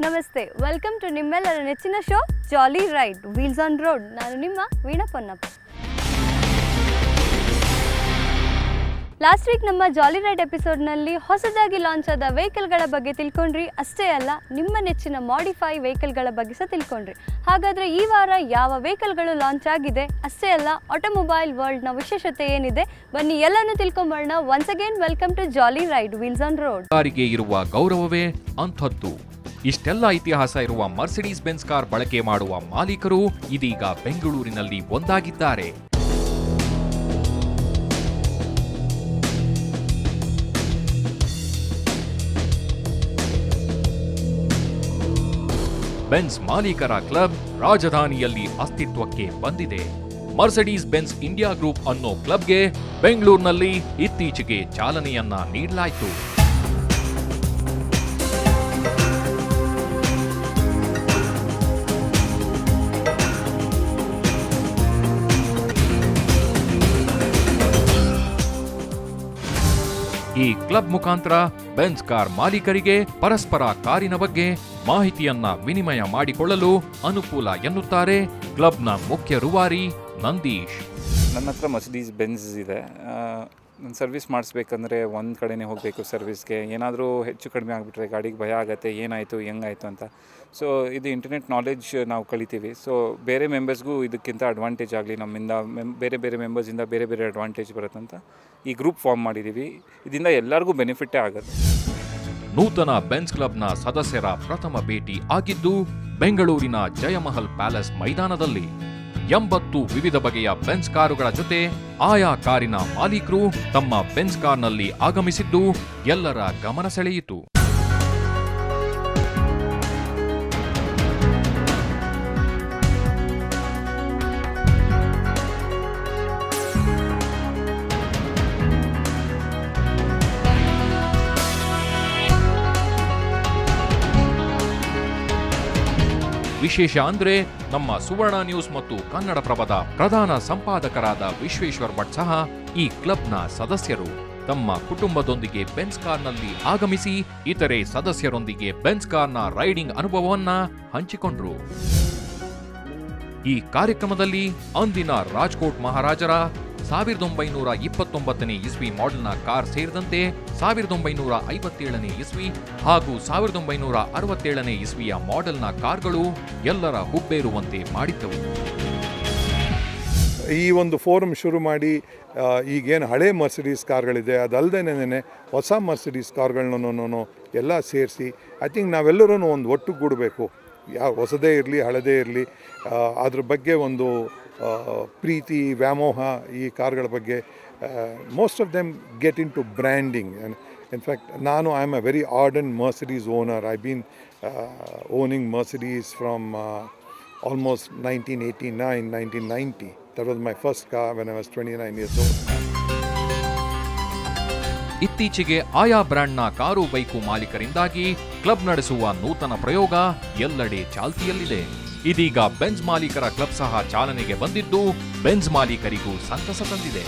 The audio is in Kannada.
ನಮಸ್ತೆ, ವೆಲ್ಕಮ್ ಟು ನಿಮ್ಮೆಲ್ಲರ ನೆಚ್ಚಿನ show jolly ride wheels on road. ನಾನು ನಿಮ್ಮ ವೀಣಾ ಪೊನ್ನಪ್ಪ. ಲಾಸ್ಟ್ ವೀಕ್ ನಮ್ಮ ಜಾಲಿ ರೈಡ್ ಎಪಿಸೋಡ್ನಲ್ಲಿ ಹೊಸದಾಗಿ ಲಾಂಚ್ ಆದ ವೆಹಿಕಲ್ಗಳ ಬಗ್ಗೆ ತಿಳ್ಕೊಂಡ್ರಿ. ಅಷ್ಟೇ ಅಲ್ಲ, ನಿಮ್ಮ ನೆಚ್ಚಿನ ಮಾಡಿಫೈ ವೆಹಿಕಲ್ಗಳ ಬಗ್ಗೆ ಸಹ ತಿಳ್ಕೊಂಡ್ರಿ. ಹಾಗಾದರೆ ಈ ವಾರ ಯಾವ ವೆಹಿಕಲ್ಗಳು ಲಾಂಚ್ ಆಗಿದೆ, ಅಷ್ಟೇ ಅಲ್ಲ ಆಟೋಮೊಬೈಲ್ ವರ್ಲ್ಡ್ನ ವಿಶೇಷತೆ ಏನಿದೆ, ಬನ್ನಿ ಎಲ್ಲನೂ ತಿಳ್ಕೊಂಬರೋಣ. Once again welcome to jolly ride wheels on road. ಕಾರಿಗೆ ಇರುವ ಗೌರವವೇ ಅಂಥದ್ದು. ಇಷ್ಟೆಲ್ಲ ಇತಿಹಾಸ ಇರುವ ಮರ್ಸಿಡೀಸ್ ಬೆನ್ಸ್ ಕಾರ್ ಬಳಕೆ ಮಾಡುವ ಮಾಲೀಕರು ಇದೀಗ ಬೆಂಗಳೂರಿನಲ್ಲಿ ಒಂದಾಗಿದ್ದಾರೆ. ಬೆನ್ಸ್ ಮಾಲೀಕರ ಕ್ಲಬ್ ರಾಜಧಾನಿಯಲ್ಲಿ ಅಸ್ತಿತ್ವಕ್ಕೆ ಬಂದಿದೆ. ಮರ್ಸಿಡೀಸ್ ಬೆನ್ಸ್ ಇಂಡಿಯಾ ಗ್ರೂಪ್ ಅನ್ನೋ ಕ್ಲಬ್ಗೆ ಬೆಂಗಳೂರಿನಲ್ಲಿ ಇತ್ತೀಚೆಗೆ ಚಾಲನೆಯನ್ನ ನೀಡಲಾಯಿತು. ಈ ಕ್ಲಬ್ ಮುಖಾಂತರ ಬೆನ್ಸ್ ಕಾರ್ ಮಾಲೀಕರಿಗೆ ಪರಸ್ಪರ ಕಾರಿನ ಬಗ್ಗೆ ಮಾಹಿತಿಯನ್ನ ವಿನಿಮಯ ಮಾಡಿಕೊಳ್ಳಲು ಅನುಕೂಲ ಎನ್ನುತ್ತಾರೆ ಕ್ಲಬ್ನ ಮುಖ್ಯ ರೂವಾರಿ ನಂದೀಶ್. ನನ್ನ ಹತ್ರ ಮರ್ಸಿಡೀಸ್ ಬೆನ್ಸ್ ಇದೆ. ನಾನು ಸರ್ವಿಸ್ ಮಾಡಿಸ್ಬೇಕಂದ್ರೆ ಒಂದು ಕಡೆನೇ ಹೋಗಬೇಕು ಸರ್ವಿಸ್ಗೆ. ಏನಾದರೂ ಹೆಚ್ಚು ಕಡಿಮೆ ಆಗಿಬಿಟ್ರೆ ಗಾಡಿಗೆ ಭಯ ಆಗುತ್ತೆ, ಏನಾಯಿತು ಹೆಂಗಾಯಿತು ಅಂತ. ಸೊ ಇದು ಇಂಟರ್ನೆಟ್ ನಾಲೆಡ್ಜ್ ನಾವು ಕಲಿತೀವಿ. ಸೊ ಬೇರೆ ಮೆಂಬರ್ಸ್ಗೂ ಇದಕ್ಕಿಂತ ಅಡ್ವಾಂಟೇಜ್ ಆಗಲಿ, ನಮ್ಮಿಂದ ಬೇರೆ ಬೇರೆ ಮೆಂಬರ್ಸಿಂದ ಬೇರೆ ಬೇರೆ ಅಡ್ವಾಂಟೇಜ್ ಬರುತ್ತಂತ ಈ ಗ್ರೂಪ್ ಫಾರ್ಮ್ ಮಾಡಿದ್ದೀವಿ. ಇದರಿಂದ ಎಲ್ಲರಿಗೂ ಬೆನಿಫಿಟ್ಟೇ ಆಗುತ್ತೆ. ನೂತನ ಬೆನ್ಸ್ ಕ್ಲಬ್ನ ಸದಸ್ಯರ ಪ್ರಥಮ ಭೇಟಿ ಆಗಿದ್ದು ಬೆಂಗಳೂರಿನ ಜಯಮಹಲ್ ಪ್ಯಾಲೇಸ್ ಮೈದಾನದಲ್ಲಿ. 80 ವಿವಿಧ ಬಗೆಯ ಬೆನ್ಸ್ ಕಾರುಗಳ ಜೊತೆ ಆಯಾ ಕಾರಿನ ಮಾಲೀಕರು ತಮ್ಮ ಬೆನ್ಸ್ ಕಾರ್ನಲ್ಲಿ ಆಗಮಿಸಿದ್ದು ಎಲ್ಲರ ಗಮನ ಸೆಳೆಯಿತು. ವಿಶೇಷ ಅಂದ್ರೆ ನಮ್ಮ ಸುವರ್ಣ ನ್ಯೂಸ್ ಮತ್ತು ಕನ್ನಡಪ್ರಭದ ಪ್ರಧಾನ ಸಂಪಾದಕರಾದ ವಿಶ್ವೇಶ್ವರ್ ಭಟ್ ಸಹ ಈ ಕ್ಲಬ್ನ ಸದಸ್ಯರು. ತಮ್ಮ ಕುಟುಂಬದೊಂದಿಗೆ ಬೆನ್ಸ್ ಕಾರ್ನಲ್ಲಿ ಆಗಮಿಸಿ ಇತರೆ ಸದಸ್ಯರೊಂದಿಗೆ ಬೆನ್ಸ್ ಕಾರ್ನ ರೈಡಿಂಗ್ ಅನುಭವವನ್ನ ಹಂಚಿಕೊಂಡ್ರು. ಈ ಕಾರ್ಯಕ್ರಮದಲ್ಲಿ ಅಂದಿನ ರಾಜ್ಕೋಟ್ ಮಹಾರಾಜರ 1929ನೇ ಇಸ್ವಿ ಮಾಡೆಲ್ನ ಕಾರ್ ಸೇರಿದಂತೆ 1957ನೇ ಇಸ್ವಿ ಹಾಗೂ 1967ನೇ ಇಸ್ವಿಯ ಮಾಡೆಲ್ನ ಕಾರ್ಗಳು ಎಲ್ಲರ ಹುಬ್ಬೇರುವಂತೆ ಮಾಡಿದ್ದವು. ಈ ಒಂದು ಫೋರಮ್ ಶುರು ಮಾಡಿ ಈಗೇನು ಹಳೆ ಮರ್ಸಿಡೀಸ್ ಕಾರ್ಗಳಿದೆ ಅದಲ್ಲದೇನೆ ಹೊಸ ಮರ್ಸಿಡೀಸ್ ಕಾರ್ಗಳನ್ನೂ ಎಲ್ಲ ಸೇರಿಸಿ ಐ ಥಿಂಕ್ ನಾವೆಲ್ಲರೂ ಒಂದು ಒಟ್ಟುಗೂಡಬೇಕು. ಯಾವ ಹೊಸದೇ ಇರಲಿ ಹಳದೇ ಇರಲಿ, ಅದ್ರ ಬಗ್ಗೆ ಒಂದು ಪ್ರೀತಿ ವ್ಯಾಮೋಹ ಈ ಕಾರ್ಗಳ ಬಗ್ಗೆ. Most of them get in to branding. In fact ನಾನು I am a very ardent Mercedes owner. I been owning Mercedes from almost 1989, 1990. That was my first car when I was 29 years old. ಇತ್ತೀಚೆಗೆ ಆಯಾ ಬ್ರ್ಯಾಂಡ್ನ ಕಾರು ಬೈಕು ಮಾಲೀಕರಿಂದಾಗಿ ಕ್ಲಬ್ ನಡೆಸುವ ನೂತನ ಪ್ರಯೋಗ ಎಲ್ಲೆಡೆ ಚಾಲ್ತಿಯಲ್ಲಿದೆ. ಇದೀಗ ಬೆನ್ಸ್ ಮಾಲೀಕರ ಕ್ಲಬ್ ಸಹ ಚಾಲನೆಗೆ ಬಂದಿದ್ದು ಬೆನ್ಸ್ ಮಾಲೀಕರಿಗೂ ಸಂತಸ ತಂದಿದೆ.